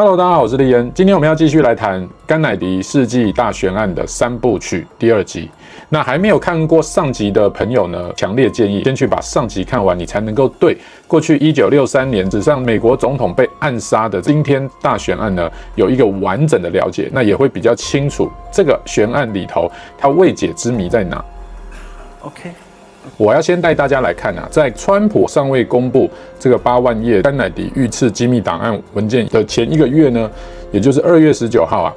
Hello， 大家好，我是立恩。今天我们要继续来谈甘乃迪世纪大悬案的三部曲第二集。那还没有看过上集的朋友呢，强烈建议先去把上集看完，你才能够对过去1963年史上美国总统被暗杀的惊天大悬案呢有一个完整的了解，那也会比较清楚这个悬案里头它未解之谜在哪。OK。我要先带大家来看啊，在川普尚未公布这个8万页甘乃迪遇刺机密档案文件的前一个月呢，也就是2月19号啊，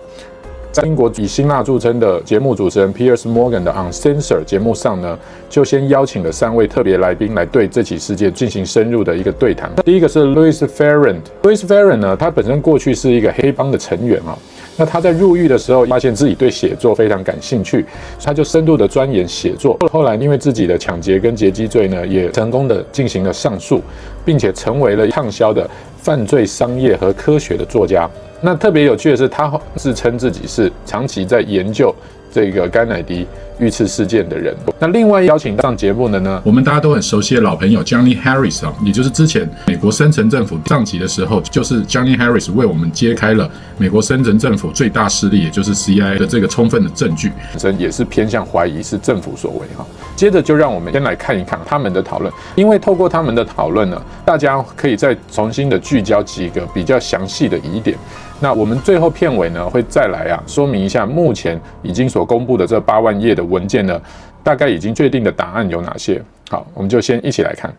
在英国以辛辣著称的节目主持人 Piers Morgan 的 Uncensored 节目上呢，就先邀请了3位特别来宾来对这起事件进行深入的一个对谈。第一个是 Louis Farrant 呢，他本身过去是一个黑帮的成员啊。那他在入狱的时候，发现自己对写作非常感兴趣，他就深度的钻研写作。后来因为自己的抢劫跟劫机罪呢，也成功的进行了上诉，并且成为了畅销的犯罪、商业和科学的作家。那特别有趣的是，他自称自己是长期在研究这个甘乃迪遇刺事件的人。那另外邀请上节目的呢，我们大家都很熟悉的老朋友 Johnny Harris 啊，也就是之前美国深层政府上集的时候，就是 Johnny Harris 为我们揭开了美国深层政府最大势力，也就是 CIA 的这个充分的证据，本身也是偏向怀疑是政府所为哈。接着就让我们先来看一看他们的讨论，因为透过他们的讨论呢，大家可以再重新的聚焦几个比较详细的疑点。那我们最后片尾呢，会再来说明一下目前已经所公布的这8万页的文件呢，大概已经确定的答案有哪些。好，我们就先一起来看。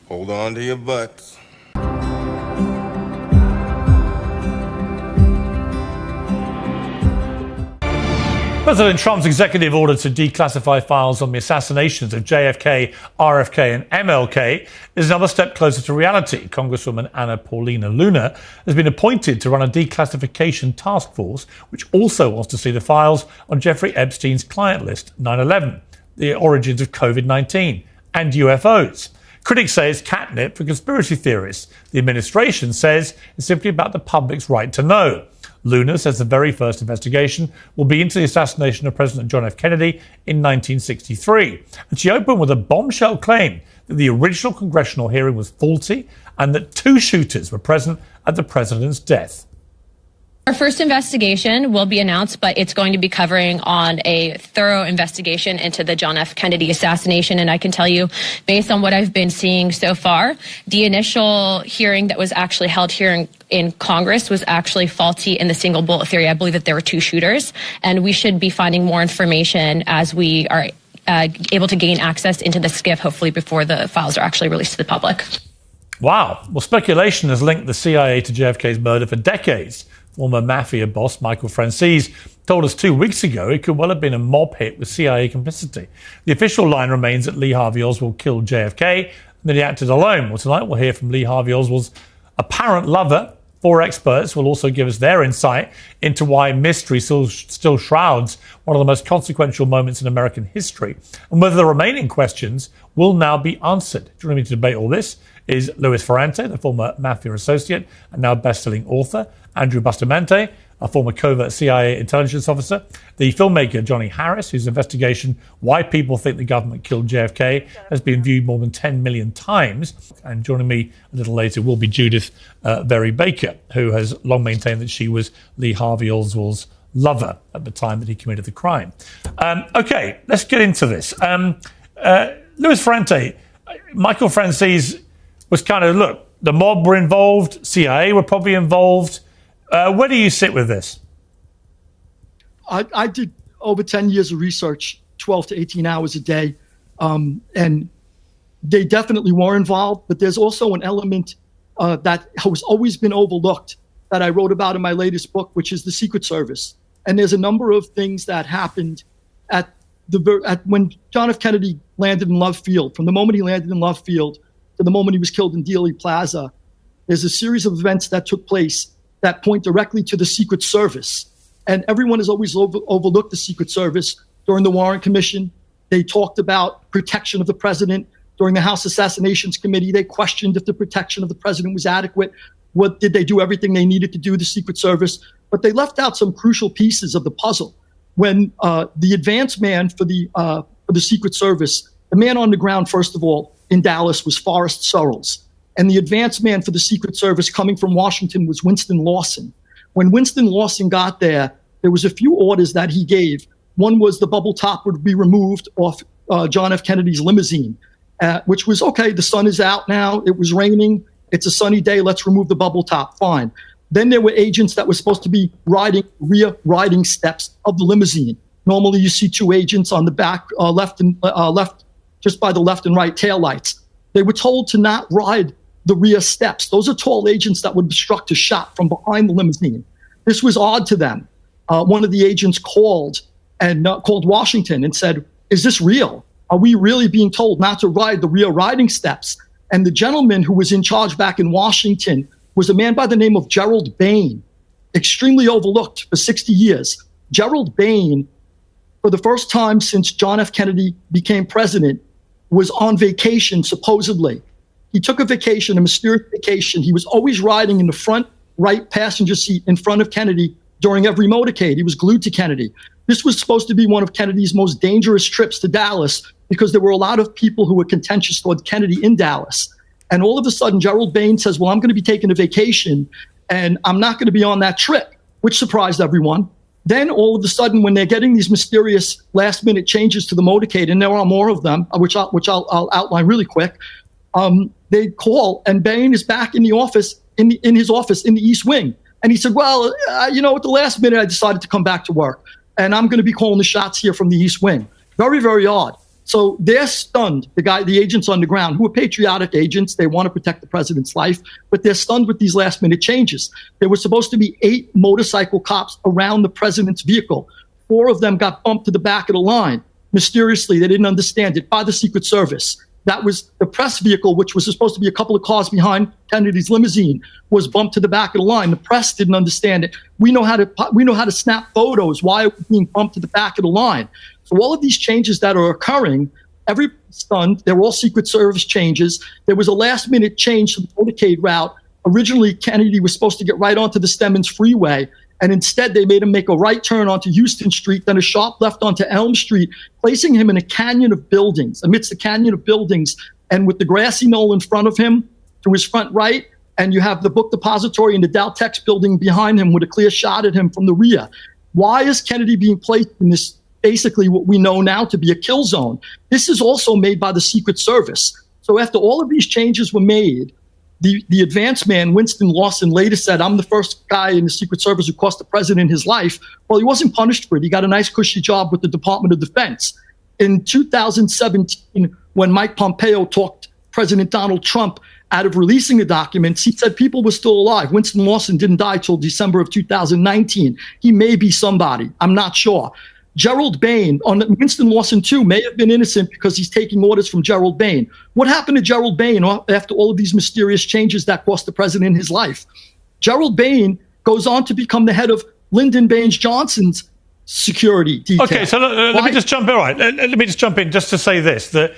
Hold on to your butts. President Trump's executive order to declassify files on the assassinations of JFK, RFK, and MLK is another step closer to reality. Congresswoman Anna Paulina Luna has been appointed to run a declassification task force, which also wants to see the files on Jeffrey Epstein's client list, 9/11, the origins of COVID-19, and UFOs. Critics say it's catnip for conspiracy theorists. The administration says it's simply about the public's right to know. Luna says the very first investigation will be into the assassination of President John F. Kennedy in 1963. And she opened with a bombshell claim that the original congressional hearing was faulty and that 2 shooters were present at the president's death. Our first investigation will be announced, but it's going to be covering on a thorough investigation into the John F. Kennedy assassination. And I can tell you, based on what I've been seeing so far, the initial hearing that was actually held here in Congress was actually faulty in the single bullet theory. I believe that there were 2 shooters, and we should be finding more information as we are able to gain access into the SCIF, hopefully before the files are actually released to the public. Wow. Well, speculation has linked the CIA to JFK's murder for decades. Former mafia boss Michael Franzese told us 2 weeks ago it could well have been a mob hit with CIA complicity. The official line remains that Lee Harvey Oswald killed JFK and that he acted alone. Well, tonight we'll hear from Lee Harvey Oswald's apparent lover. 4 experts will also give us their insight into why mystery still shrouds one of the most consequential moments in American history, and whether the remaining questions will now be answered. Joining me to debate all this is Louis Ferrante, the former mafia associate and now best-selling author, Andrew Bustamante, a former covert CIA intelligence officer, the filmmaker Johnny Harris, whose investigation Why People Think the Government Killed JFK has been viewed more than 10 million times. And joining me a little later will be Judith Berry Baker, who has long maintained that she was Lee Harvey Oswald's lover at the time that he committed the crime. Okay, let's get into this. Louis Ferrante, Michael Franzese was kind of, look, the mob were involved, CIA were probably involved. Where do you sit with this? I did over 10 years of research, 12 to 18 hours a day, and they definitely were involved, but there's also an element that has always been overlooked that I wrote about in my latest book, which is the Secret Service. And there's a number of things that happened when John F. Kennedy landed in Love Field. From the moment he landed in Love Field to the moment he was killed in Dealey Plaza, there's a series of events that took place that point directly to the Secret Service. And everyone has always overlooked the Secret Service. During the Warren Commission, they talked about protection of the president. During the House Assassinations Committee, they questioned if the protection of the president was adequate. What did they do everything they needed to do, the Secret Service? But they left out some crucial pieces of the puzzle. When the advance man for the Secret Service, the man on the ground, first of all, in Dallas was Forrest Searles. And the advance man for the Secret Service coming from Washington was Winston Lawson. When Winston Lawson got there was a few orders that he gave. One was the bubble top would be removed off John F. Kennedy's limousine, which was, okay, the sun is out now. It was raining. It's a sunny day. Let's remove the bubble top. Fine. Then there were agents that were supposed to be riding rear riding steps of the limousine. Normally you see two agents on the back, left, just by the left and right taillights. They were told to not ride the rear steps. Those are tall agents that would obstruct a shot from behind the limousine. This was odd to them. One of the agents called Washington and said, is this real? Are we really being told not to ride the rear riding steps? And the gentleman who was in charge back in Washington was a man by the name of Gerald Bain, extremely overlooked for 60 years. Gerald Bain, for the first time since John F. Kennedy became president, was on vacation, supposedly. He took a vacation, a mysterious vacation. He was always riding in the front right passenger seat in front of Kennedy during every motorcade. He was glued to Kennedy. This was supposed to be one of Kennedy's most dangerous trips to Dallas because there were a lot of people who were contentious toward Kennedy in Dallas. And all of a sudden, Gerald Bain says, well, I'm going to be taking a vacation and I'm not going to be on that trip, which surprised everyone. Then all of a sudden, when they're getting these mysterious last-minute changes to the motorcade, and there are more of them, which I'll outline really quick, they call, and Bain is back in the office, in his office in the East Wing. And he said, well, at the last minute, I decided to come back to work, and I'm going to be calling the shots here from the East Wing. Very, very odd. So they're stunned, the agents on the ground, who are patriotic agents. They want to protect the president's life, but they're stunned with these last-minute changes. There were supposed to be 8 motorcycle cops around the president's vehicle. 4 of them got bumped to the back of the line. Mysteriously, they didn't understand it, by the Secret Service. That was the press vehicle, which was supposed to be a couple of cars behind Kennedy's limousine, was bumped to the back of the line. The press didn't understand it. We know how to snap photos. Why are we being bumped to the back of the line? So all of these changes that are occurring, everybody's stunned. They're all Secret Service changes. There was a last-minute change to the motorcade route. Originally, Kennedy was supposed to get right onto the Stemmons Freeway, and instead they made him make a right turn onto Houston Street, then a sharp left onto Elm Street, placing him in a canyon of buildings, amidst the canyon of buildings, and with the grassy knoll in front of him to his front right, and you have the book depository and the Daltex building behind him with a clear shot at him from the rear. Why is Kennedy being placed in this, basically what we know now to be a kill zone? This is also made by the Secret Service. So after all of these changes were made, the advance man, Winston Lawson, later said, I'm the first guy in the Secret Service who cost the president his life. Well, he wasn't punished for it. He got a nice cushy job with the Department of Defense. In 2017, when Mike Pompeo talked President Donald Trump out of releasing the documents, he said people were still alive. Winston Lawson didn't die till December of 2019. He may be somebody. I'm not sure. Gerald Bain, on Winston Lawson too, may have been innocent because he's taking orders from Gerald Bain. What happened to Gerald Bain after all of these mysterious changes that cost the president his life? Gerald Bain goes on to become the head of Lyndon Baines Johnson's security detail. Okay, so let me just jump in. Right, let me just jump in just to say this: that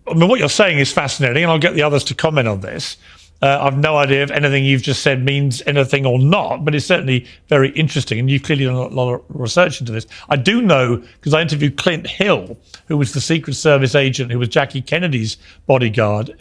I mean, what you're saying is fascinating, and I'll get the others to comment on this. I've no idea if anything you've just said means anything or not, but it's certainly very interesting, and you've clearly done a lot of research into this. I do know, because I interviewed Clint Hill, who was the Secret Service agent who was Jackie Kennedy's bodyguard.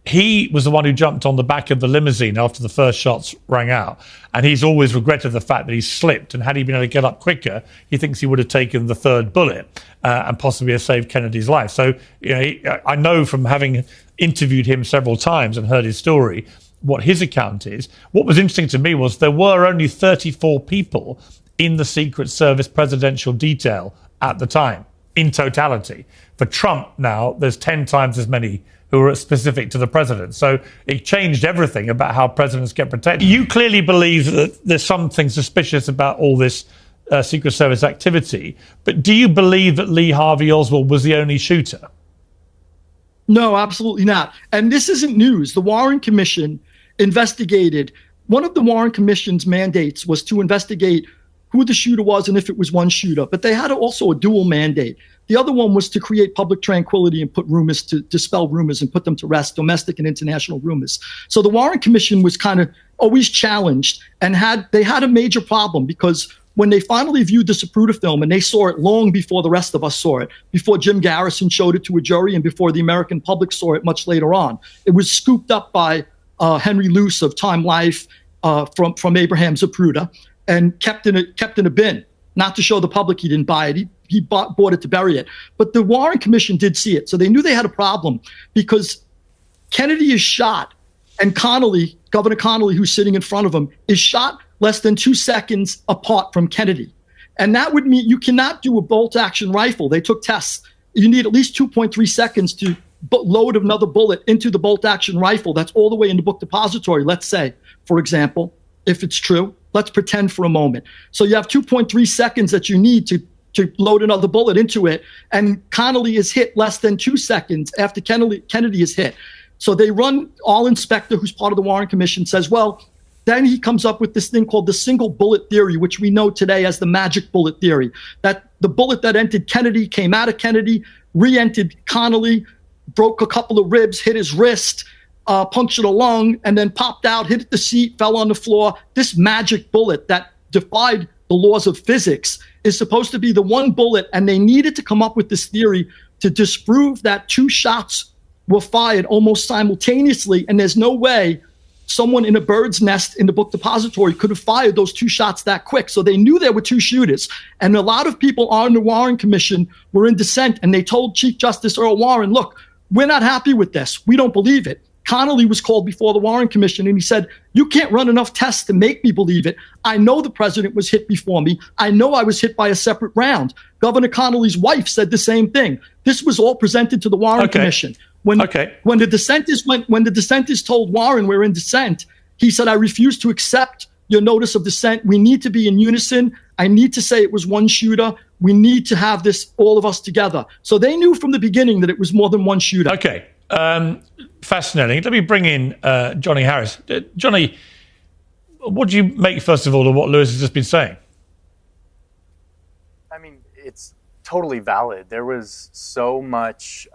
He was the one who jumped on the back of the limousine after the first shots rang out, and he's always regretted the fact that he slipped, and had he been able to get up quicker, he thinks he would have taken the third bullet and possibly have saved Kennedy's life. So I know from having interviewed him several times and heard his story what his account is. What was interesting to me was there were only 34 people in the Secret Service presidential detail at the time, in totality. For Trump now, there's 10 times as many who are specific to the president. So it changed everything about how presidents get protected. You clearly believe that there's something suspicious about all this Secret Service activity, but do you believe that Lee Harvey Oswald was the only shooter? No, absolutely not. And this isn't news. The Warren Commission investigated. One of the Warren Commission's mandates was to investigate who the shooter was and if it was one shooter. But they had also a dual mandate. The other one was to create public tranquility and put rumors, to dispel rumors and put them to rest, domestic and international rumors. So the Warren Commission was kind of always challenged, and they had a major problem because when they finally viewed the Zapruder film, and they saw it long before the rest of us saw it, before Jim Garrison showed it to a jury and before the American public saw it much later on. It was scooped up by Henry Luce of Time Life from Abraham Zapruder and kept in a bin, not to show the public he didn't buy it. He bought it to bury it. But the Warren Commission did see it. So they knew they had a problem because Kennedy is shot and Connolly, Governor Connolly, who's sitting in front of him, is shot less than 2 seconds apart from Kennedy. And that would mean you cannot do a bolt-action rifle. They took tests. You need at least 2.3 seconds to load another bullet into the bolt-action rifle. That's all the way in the book depository, let's say, for example, if it's true. Let's pretend for a moment. So you have 2.3 seconds that you need to load another bullet into it. And Connolly is hit less than 2 seconds after Kennedy is hit. So they run, All Inspector, who's part of the Warren Commission, says, well, then he comes up with this thing called the single bullet theory, which we know today as the magic bullet theory, that the bullet that entered Kennedy came out of Kennedy, re-entered Connolly, broke a couple of ribs, hit his wrist, punctured a lung, and then popped out, hit the seat, fell on the floor. This magic bullet that defied the laws of physics is supposed to be the one bullet, and they needed to come up with this theory to disprove that 2 shots were fired almost simultaneously, and there's no way someone in a bird's nest in the book depository could have fired those 2 shots that quick. So they knew there were 2 shooters. And a lot of people on the Warren Commission were in dissent, and they told Chief Justice Earl Warren, look, we're not happy with this. We don't believe it. Connolly was called before the Warren Commission, and he said, you can't run enough tests to make me believe it. I know the president was hit before me. I know I was hit by a separate round. Governor Connolly's wife said the same thing. This was all presented to the Warren Commission. When the dissenters told Warren we're in dissent, he said, I refuse to accept your notice of dissent. We need to be in unison. I need to say it was one shooter. We need to have this, all of us together. So they knew from the beginning that it was more than one shooter. Okay. Fascinating. Let me bring in Johnny Harris. Johnny, what do you make, first of all, of what Lewis has just been saying? I mean, it's totally valid. There was so much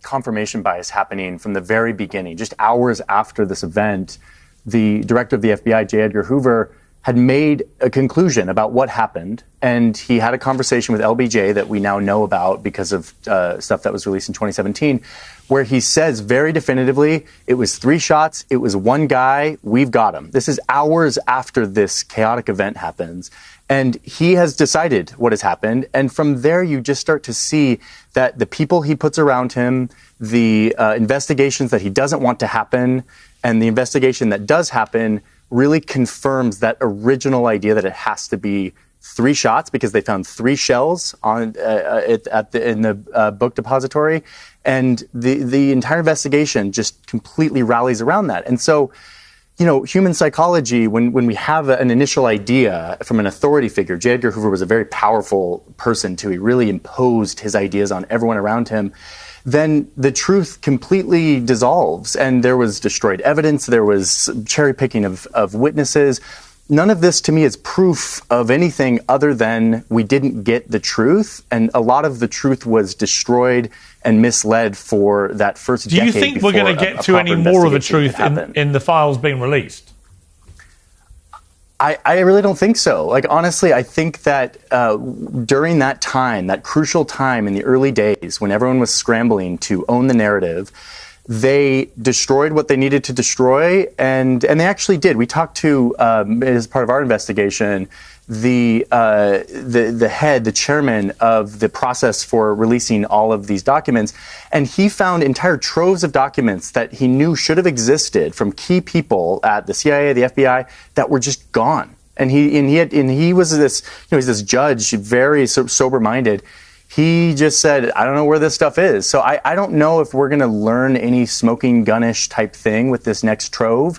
confirmation bias happening from the very beginning. Just hours after this event, the director of the FBI, J. Edgar Hoover, had made a conclusion about what happened, and he had a conversation with LBJ that we now know about because of stuff that was released in 2017, where he says very definitively, it was 3 shots, it was one guy, we've got him. This is hours after this chaotic event happens, and he has decided what has happened, and from there you just start to see that the people he puts around him, the investigations that he doesn't want to happen, and the investigation that does happen really confirms that original idea that it has to be 3 shots because they found 3 shells on in the book depository, and the entire investigation just completely rallies around that. And so, you know, human psychology, when we have an initial idea from an authority figure, J. Edgar Hoover was a very powerful person too. He really imposed his ideas on everyone around him. Then the truth completely dissolves, and there was destroyed evidence, there was cherry picking of witnesses. None of this to me is proof of anything other than we didn't get the truth, and a lot of the truth was destroyed and misled for that first decade. Do you think we're going to get to any more of a truth in the files being released? I really don't think so. Like, honestly, I think that during that time, that crucial time in the early days when everyone was scrambling to own the narrative, they destroyed what they needed to destroy, and they actually did. We talked to, as part of our investigation, the head, the chairman of the process for releasing all of these documents, and he found entire troves of documents that he knew should have existed from key people at the CIA, the FBI, that were just gone. And he was this, he's this judge, very sober-minded. He just said, I don't know where this stuff is. So I don't know if we're going to learn any smoking gun-ish type thing with this next trove.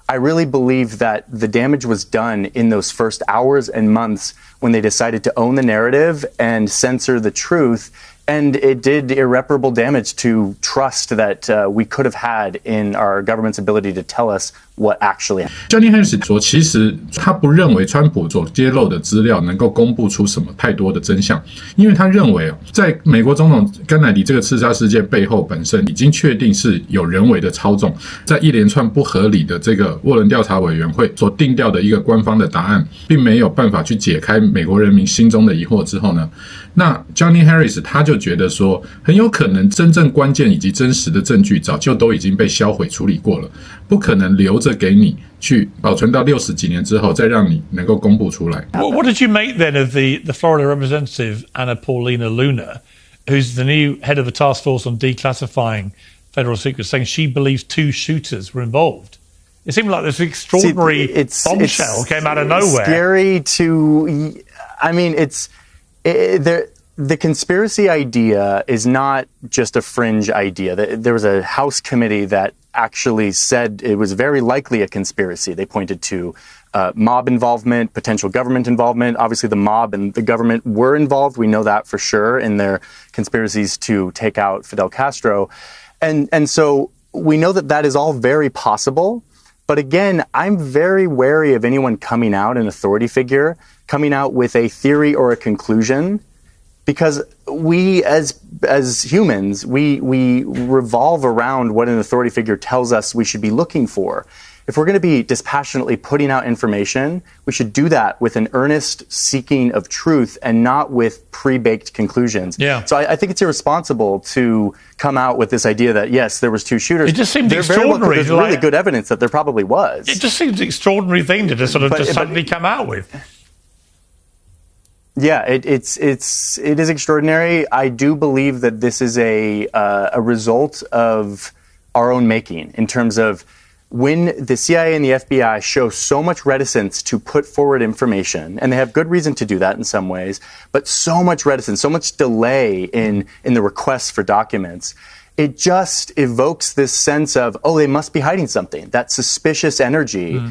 I really believe that the damage was done in those first hours and months when they decided to own the narrative and censor the truth. And it did irreparable damage to trust that we could have had in our government's ability to tell us what actually Johnny Harris 说，其实他不认为川普所揭露的资料能够公布出什么太多的真相，因为他认为在美国总统甘乃迪这个刺杀事件背后本身已经确定是有人为的操纵，在一连串不合理的这个沃伦调查委员会所定调的一个官方的答案，并没有办法去解开美国人民心中的疑惑之后呢，那 Johnny Harris 他就觉得说，很有可能真正关键以及真实的证据早就都已经被销毁处理过了，不可能留着给你去保存到60几年之后再让你能够公布出来。What did you make then of the Florida representative Anna Paulina Luna, who's the new head of the task force on declassifying federal secrets, saying she believes 2 shooters were involved? It seemed like this extraordinary bombshell came out of nowhere. Scary to, I mean, the conspiracy idea is not just a fringe idea. There was a House committee that actually said it was very likely a conspiracy. They pointed to mob involvement, potential government involvement. Obviously, the mob and the government were involved. We know that for sure in their conspiracies to take out Fidel Castro. And so we know that that is all very possible. But again, I'm very wary of anyone coming out, an authority figure, coming out with a theory or a conclusion, because we as humans, we revolve around what an authority figure tells us we should be looking for. If we're going to be dispassionately putting out information, we should do that with an earnest seeking of truth and not with pre-baked conclusions. Yeah. So I think it's irresponsible to come out with this idea that, yes, there was 2 shooters. It just seems extraordinary. There's really good evidence that there probably was. It just seems an extraordinary thing to just sort of suddenly come out with. Yeah, it is extraordinary. I do believe that this is a result of our own making in terms of when the CIA and the FBI show so much reticence to put forward information, and they have good reason to do that in some ways, but so much reticence, so much delay in the requests for documents, it just evokes this sense of, oh, they must be hiding something. That suspicious energy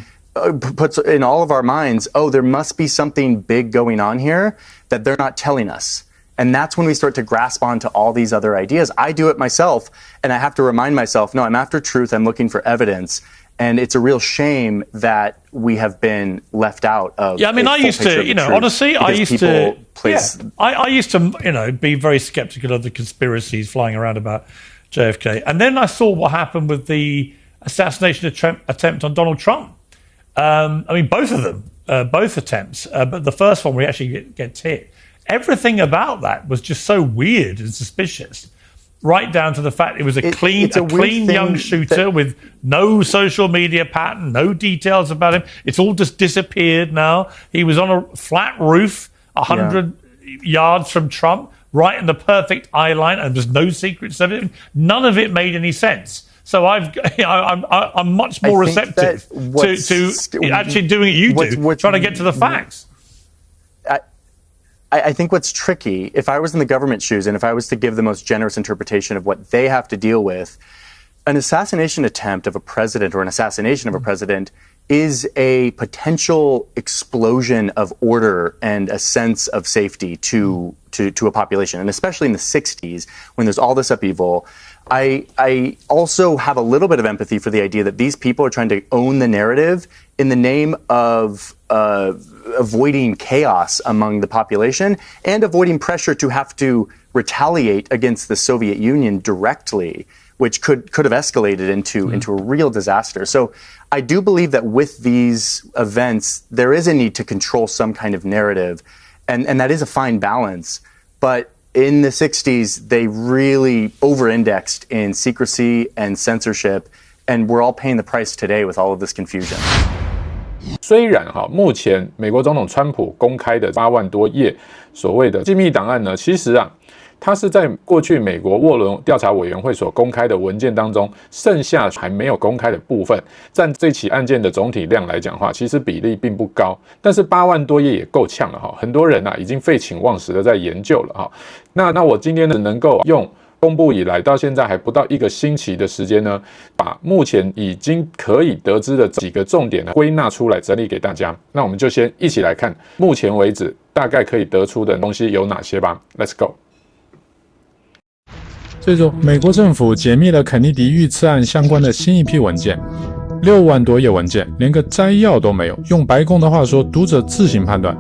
puts in all of our minds, oh, there must be something big going on here that they're not telling us. And that's when we start to grasp onto all these other ideas. I do it myself, and I have to remind myself, no, I'm after truth, I'm looking for evidence. And it's a real shame that we have been left out of. Yeah, I mean, I used to, honestly, I used to be very skeptical of the conspiracies flying around about JFK. And then I saw what happened with the assassination attempt on Donald Trump. I mean, both of them, both attempts, but the first one where he actually gets hit. Everything about that was just so weird and suspicious, right down to the fact it was a clean young shooter with no social media pattern, no details about him. It's all just disappeared now. He was on a flat roof, 100 yards from Trump, right in the perfect eye line, and there's no secrets of it. None of it made any sense. So I'm much more receptive to actually doing what you do, trying to get to the facts. I think what's tricky, if I was in the government shoes and if I was to give the most generous interpretation of what they have to deal with, an assassination attempt of a president or an assassination of a president is a potential explosion of order and a sense of safety to a population. And especially in the 60s, when there's all this upheaval, I also have a little bit of empathy for the idea that these people are trying to own the narrative in the name of avoiding chaos among the population and avoiding pressure to have to retaliate against the Soviet Union directly, which could have escalated into a real disaster. So I do believe that with these events, there is a need to control some kind of narrative, and that is a fine balance. But in the 60s, they really over-indexed in secrecy and censorship, and we're all paying the price today with all of this confusion. 虽然目前美国总统川普公开的8万多页所谓的机密档案呢，其实它是在过去美国沃伦调查委员会所公开的文件当中，剩下还没有公开的部分，占这起案件的总体量来讲话，其实比例并不高。但是8万多页也够呛了很多人已经废寝忘食的在研究了那我今天呢，能够用公布以来到现在还不到1个星期的时间呢，把目前已经可以得知的几个重点归纳出来整理给大家。那我们就先一起来看目前为止大概可以得出的东西有哪些吧。Let's go。最终，美国政府解密了肯尼迪遇刺案相关的新一批文件。6万多页文件，连个摘要都没有，用白宫的话说，读者自行判断。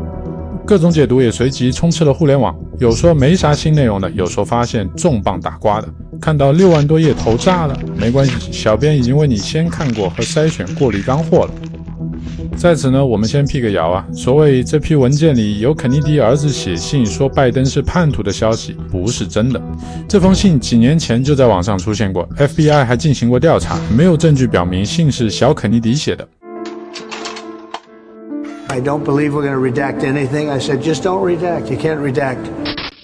各种解读也随即充斥了互联网，有说没啥新内容的，有说发现重磅打瓜的。看到6万多页头炸了，没关系，小编已经为你先看过和筛选过滤干货了。在此呢，我们先辟个谣啊，所谓这批文件里有肯尼迪儿子写信说拜登是叛徒的消息不是真的。这封信几年前就在网上出现过， FBI 还进行过调查，没有证据表明信是小肯尼迪写的。I don't believe we're going to redact anything. I said, just don't redact. You can't redact.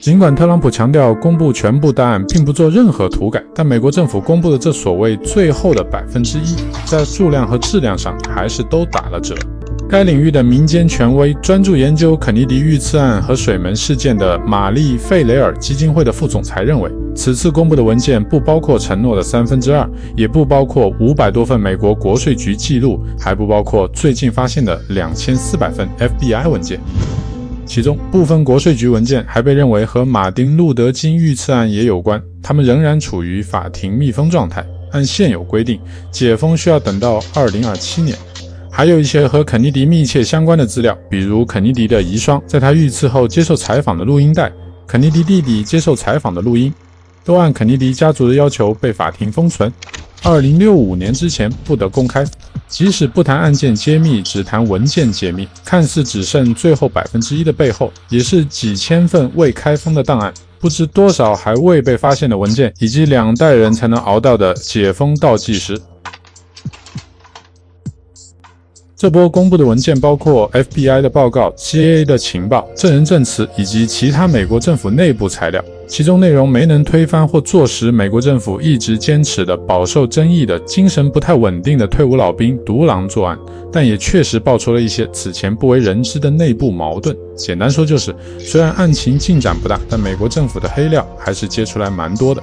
尽管特朗普强调公布全部档案并不做任何涂改，但美国政府公布的这所谓最后的1%，在数量和质量上还是都打了折。该领域的民间权威、专注研究肯尼迪遇刺案和水门事件的玛丽·费雷尔基金会的副总裁认为，此次公布的文件不包括承诺的2/3，也不包括500多份美国国税局记录，还不包括最近发现的2400份 FBI 文件。其中部分国税局文件还被认为和马丁·路德·金遇刺案也有关，他们仍然处于法庭密封状态。按现有规定，解封需要等到2027年。还有一些和肯尼迪密切相关的资料，比如肯尼迪的遗孀在他遇刺后接受采访的录音带，肯尼迪弟弟接受采访的录音，都按肯尼迪家族的要求被法庭封存，2065年之前不得公开。即使不谈案件揭秘，只谈文件揭秘，看似只剩最后1%的背后，也是几千份未开封的档案，不知多少还未被发现的文件，以及2代人才能熬到的解封倒计时。这波公布的文件包括 FBI 的报告、CIA 的情报、证人证词以及其他美国政府内部材料，其中内容没能推翻或坐实美国政府一直坚持的饱受争议的精神不太稳定的退伍老兵独狼作案，但也确实爆出了一些此前不为人知的内部矛盾。简单说就是，虽然案情进展不大，但美国政府的黑料还是揭出来蛮多的。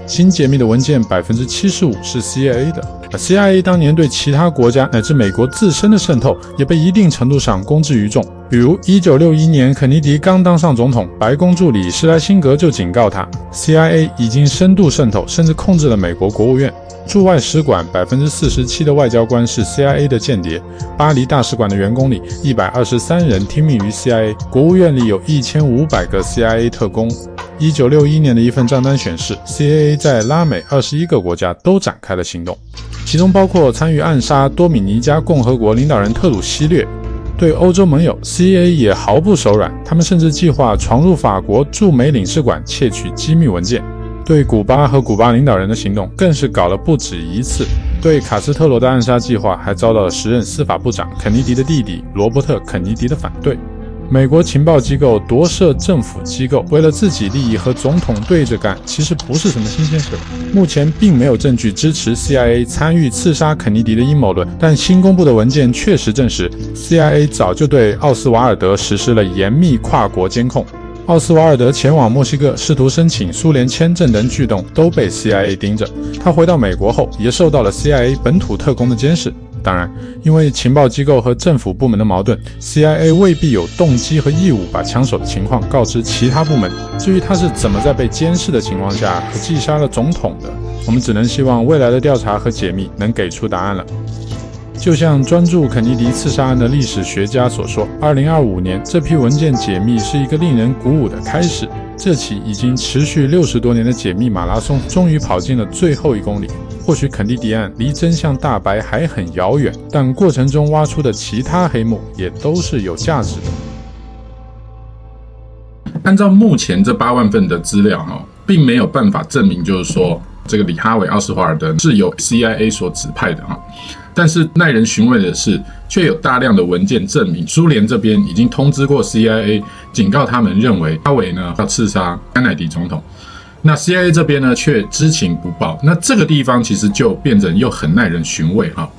新解密的文件75%是 CIA 的，而 CIA 当年对其他国家乃至美国自身的渗透也被一定程度上公之于众。比如1961年肯尼迪刚当上总统，白宫助理施莱辛格就警告他 CIA 已经深度渗透，甚至控制了美国国务院。驻外使馆47%的外交官是 CIA 的间谍，巴黎大使馆的员工里123人听命于 CIA， 国务院里有1500个 CIA 特工。1961年的一份账单显示， CIA 在拉美21个国家都展开了行动，其中包括参与暗杀多米尼加共和国领导人特鲁西略。对欧洲盟友 CIA 也毫不手软，他们甚至计划闯入法国驻美领事馆窃取机密文件。对古巴和古巴领导人的行动更是搞了不止一次，对卡斯特罗的暗杀计划还遭到了时任司法部长肯尼迪的弟弟罗伯特·肯尼迪的反对。美国情报机构夺舍政府机构，为了自己利益和总统对着干，其实不是什么新鲜事。目前并没有证据支持 CIA 参与刺杀肯尼迪的阴谋论，但新公布的文件确实证实 CIA 早就对奥斯瓦尔德实施了严密跨国监控。奥斯瓦尔德前往墨西哥试图申请苏联签证等举动都被 CIA 盯着，他回到美国后也受到了 CIA 本土特工的监视。当然，因为情报机构和政府部门的矛盾， CIA 未必有动机和义务把枪手的情况告知其他部门。至于他是怎么在被监视的情况下和击杀了总统的，我们只能希望未来的调查和解密能给出答案了。就像专注肯尼迪刺杀案的历史学家所说，2025年这批文件解密是一个令人鼓舞的开始。这起已经持续60多年的解密马拉松终于跑进了最后1公里。或许肯尼迪案离真相大白还很遥远，但过程中挖出的其他黑幕也都是有价值的。按照目前这8万份的资料，并没有办法证明就是说这个李哈维·奥斯华尔德是由 CIA 所指派的。但是耐人寻味的是，却有大量的文件证明苏联这边已经通知过 CIA， 警告他们认为哈维呢要刺杀甘乃迪总统。那 CIA 这边呢却知情不报，那这个地方其实就变成又很耐人寻味哈。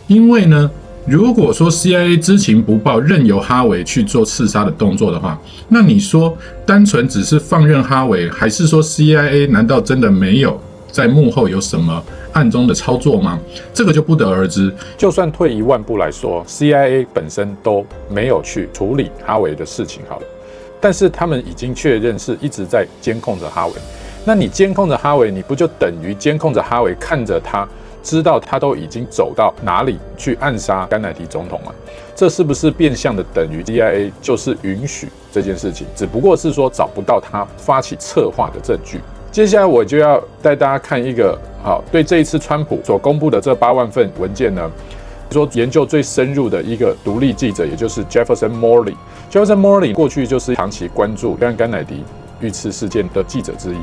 因为呢，如果说 CIA 知情不报，任由哈维去做刺杀的动作的话，那你说单纯只是放任哈维，还是说 CIA 难道真的没有在幕后有什么暗中的操作吗？这个就不得而知。就算退1万步来说， CIA 本身都没有去处理哈维的事情好了，但是他们已经确认是一直在监控着哈维。那你监控着哈维，你不就等于监控着哈维，看着他知道他都已经走到哪里去暗杀甘乃迪总统吗？这是不是变相的等于 CIA 就是允许这件事情，只不过是说找不到他发起策划的证据。接下来我就要带大家看一个对这一次川普所公布的这8万份文件呢，说研究最深入的一个独立记者，也就是 Jefferson Morley 过去就是长期关注甘乃迪遇刺事件的记者之一，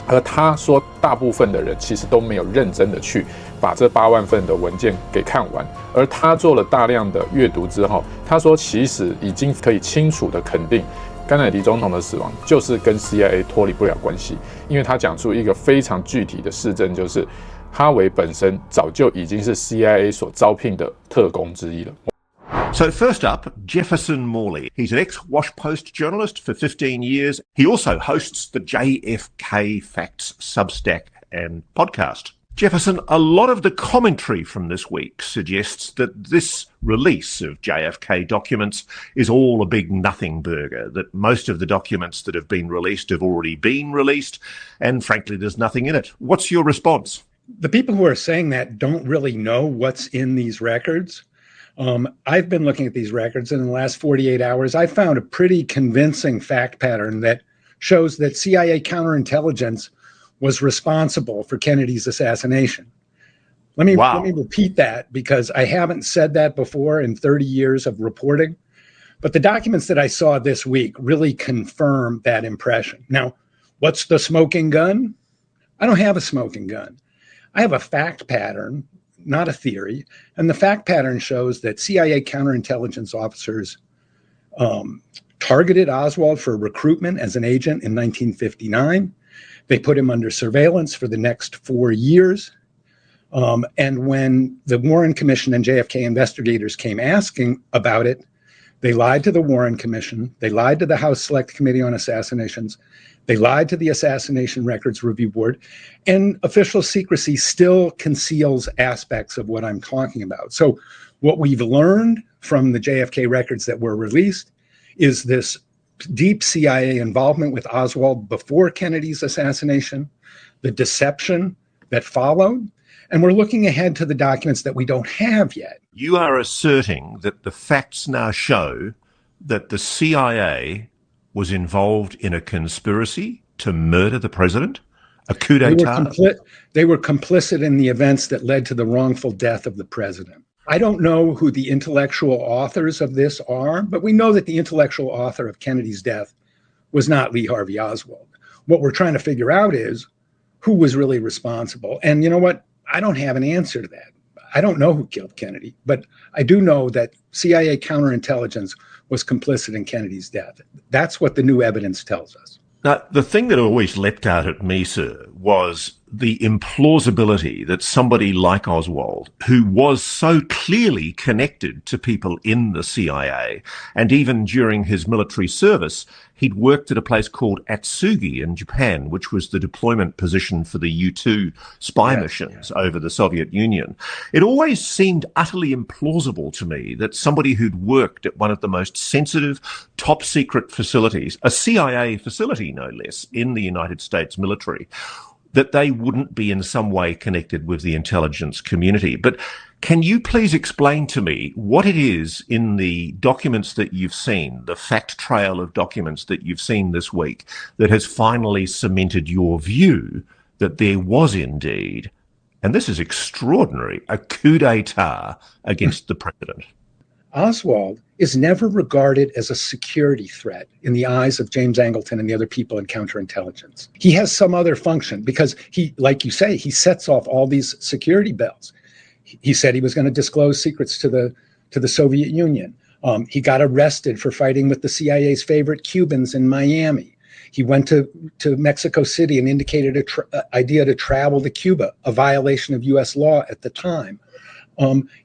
而他说大部分的人其实都没有认真的去把这8万份的文件给看完，而他做了大量的阅读之后，他说其实已经可以清楚的肯定甘乃迪总统的死亡就是跟 CIA 脱离不了关系，因为他讲出一个非常具体的事证，就是哈维本身早就已经是 CIA 所招聘的特工之一了。So first up, Jefferson Morley. He's an ex-Wash Post journalist for 15 years. He also hosts the JFK Facts Substack and podcast. Jefferson, a lot of the commentary from this week suggests that this release of JFK documents is all a big nothing burger, that most of the documents that have been released have already been released, and frankly, there's nothing in it. What's your response? The people who are saying that don't really know what's in these records. I've been looking at these records, and in the last 48 hours, I found a pretty convincing fact pattern that shows that CIA counterintelligence was responsible for Kennedy's assassination. Let me repeat that, because I haven't said that before in 30 years of reporting. But the documents that I saw this week really confirm that impression. Now, what's the smoking gun? I don't have a smoking gun. I have a fact pattern, not a theory. And the fact pattern shows that CIA counterintelligence officers targeted Oswald for recruitment as an agent in 1959. They put him under surveillance for the next 4 years. And when the Warren Commission and JFK investigators came asking about it, they lied to the Warren Commission. They lied to the House Select Committee on Assassinations. They lied to the Assassination Records Review Board. And official secrecy still conceals aspects of what I'm talking about. So what we've learned from the JFK records that were released is this deep CIA involvement with Oswald before Kennedy's assassination, the deception that followed, and we're looking ahead to the documents that we don't have yet. You are asserting that the facts now show that the CIA was involved in a conspiracy to murder the president, a coup d'etat? They were complicit in the events that led to the wrongful death of the president. I don't know who the intellectual authors of this are, but we know that the intellectual author of Kennedy's death was not Lee Harvey Oswald. What we're trying to figure out is who was really responsible. And you know what? I don't have an answer to that. I don't know who killed Kennedy, but I do know that CIA counterintelligence was complicit in Kennedy's death. That's what the new evidence tells us. Now, the thing that always leapt out at me, sir, was the implausibility that somebody like Oswald, who was so clearly connected to people in the CIA, and even during his military service, he'd worked at a place called Atsugi in Japan, which was the deployment position for the U-2 spy missions over the Soviet Union. It always seemed utterly implausible to me that somebody who'd worked at one of the most sensitive, top-secret facilities, a CIA facility no less, in the United States military, that they wouldn't be in some way connected with the intelligence community. But can you please explain to me what it is in the documents that you've seen, the fact trail of documents that you've seen this week, that has finally cemented your view that there was indeed, and this is extraordinary, a coup d'etat against the president? Oswald is never regarded as a security threat in the eyes of James Angleton and the other people in counterintelligence. He has some other function because he, like you say, he sets off all these security bells. He said he was going to disclose secrets to the Soviet Union. He got arrested for fighting with the CIA's favorite Cubans in Miami. He went to Mexico City and indicated an idea to travel to Cuba, a violation of U.S. law at the time.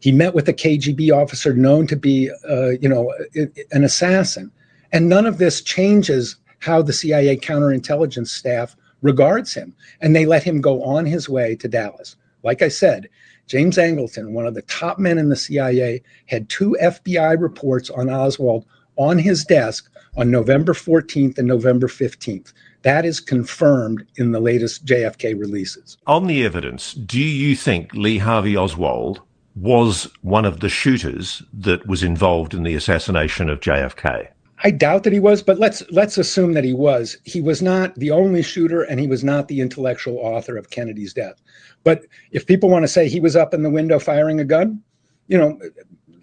He met with a KGB officer known to be, an assassin. And none of this changes how the CIA counterintelligence staff regards him. And they let him go on his way to Dallas. Like I said, James Angleton, one of the top men in the CIA, had 2 FBI reports on Oswald on his desk on November 14th and November 15th. That is confirmed in the latest JFK releases. On the evidence, do you think Lee Harvey Oswald was one of the shooters that was involved in the assassination of JFK? I doubt that he was, but let's assume that he was. He was not the only shooter, and he was not the intellectual author of Kennedy's death. But if people want to say he was up in the window firing a gun,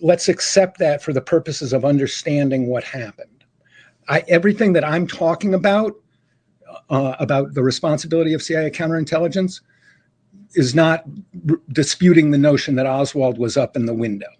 let's accept that for the purposes of understanding what happened. Everything that I'm talking about the responsibility of CIA counterintelligence is not disputing the notion that Oswald was up in the window.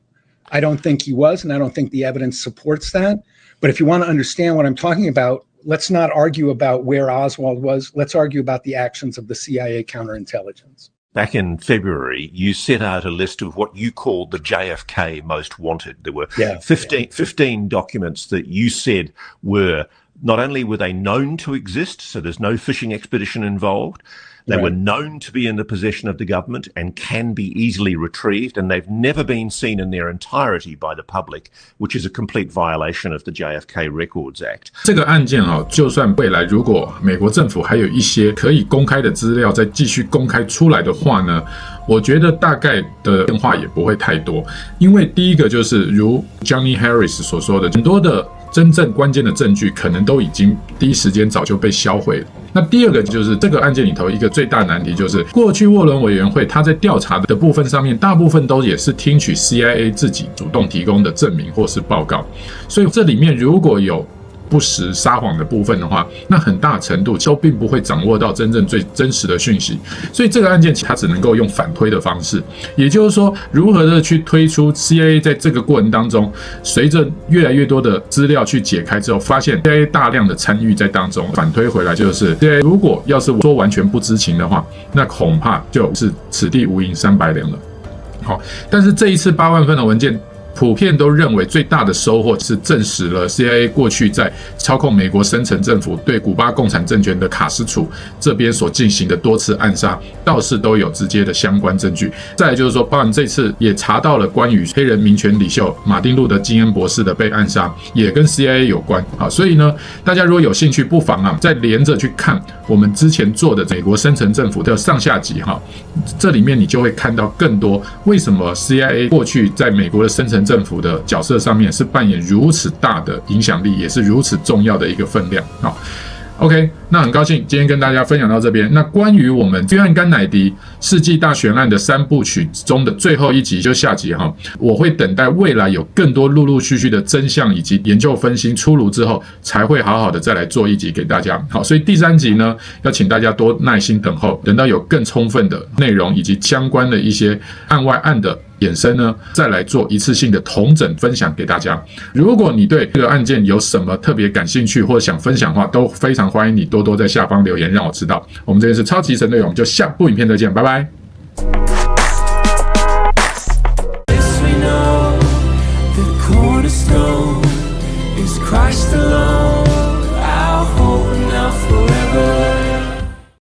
I don't think he was, and I don't think the evidence supports that. But if you want to understand what I'm talking about, let's not argue about where Oswald was. Let's argue about the actions of the CIA counterintelligence. Back in February, you set out a list of what you called the JFK most wanted. There were 15 documents that you said were, not only were they known to exist, so there's no fishing expedition involved, they were known to be in the possession of the government and can be easily retrieved, and they've never been seen in their entirety by the public, which is a complete violation of the JFK Records Act. 这个案件就算未来如果美国政府还有一些可以公开的资料再继续公开出来的话呢，我觉得大概的变化也不会太多，因为第一个就是如 Johnny Harris 所说的，很多的真正关键的证据可能都已经第一时间早就被销毁了。那第二个就是这个案件里头一个最大难题，就是过去沃伦委员会他在调查的部分上面，大部分都也是听取 CIA 自己主动提供的证明或是报告，所以这里面如果有不实撒谎的部分的话，那很大程度都并不会掌握到真正最真实的讯息，所以这个案件它只能够用反推的方式，也就是说如何的去推出 CIA 在这个过程当中，随着越来越多的资料去解开之后，发现 CIA 大量的参与在当中，反推回来就是 CIA 如果要是说完全不知情的话，那恐怕就是此地无银三百两了。好，但是这一次8万份的文件，普遍都认为最大的收获是证实了 CIA 过去在操控美国深层政府对古巴共产政权的卡斯楚这边所进行的多次暗杀，倒是都有直接的相关证据。再来就是说，包含这次也查到了关于黑人民权领袖马丁路德金恩博士的被暗杀，也跟 CIA 有关。好，所以呢，大家如果有兴趣，不妨再连着去看我们之前做的美国深层政府的上下集哈，这里面你就会看到更多为什么 CIA 过去在美国的深层政府的角色上面是扮演如此大的影响力，也是如此重要的一个分量。好 ，OK， 那很高兴今天跟大家分享到这边。那关于我们约翰甘乃迪世纪大悬案的3部曲中的最后一集，就下集哈，我会等待未来有更多陆陆续续的真相以及研究分析出炉之后，才会好好的再来做一集给大家。好，所以第3集呢，要请大家多耐心等候，等到有更充分的内容以及相关的一些案外案的衍生呢，再来做一次性的统整分享给大家。如果你对这个案件有什么特别感兴趣或者想分享的话，都非常欢迎你多多在下方留言让我知道。我们这边是超级神队友，我们就下部影片再见，拜拜。Christ alone, our hope now forever.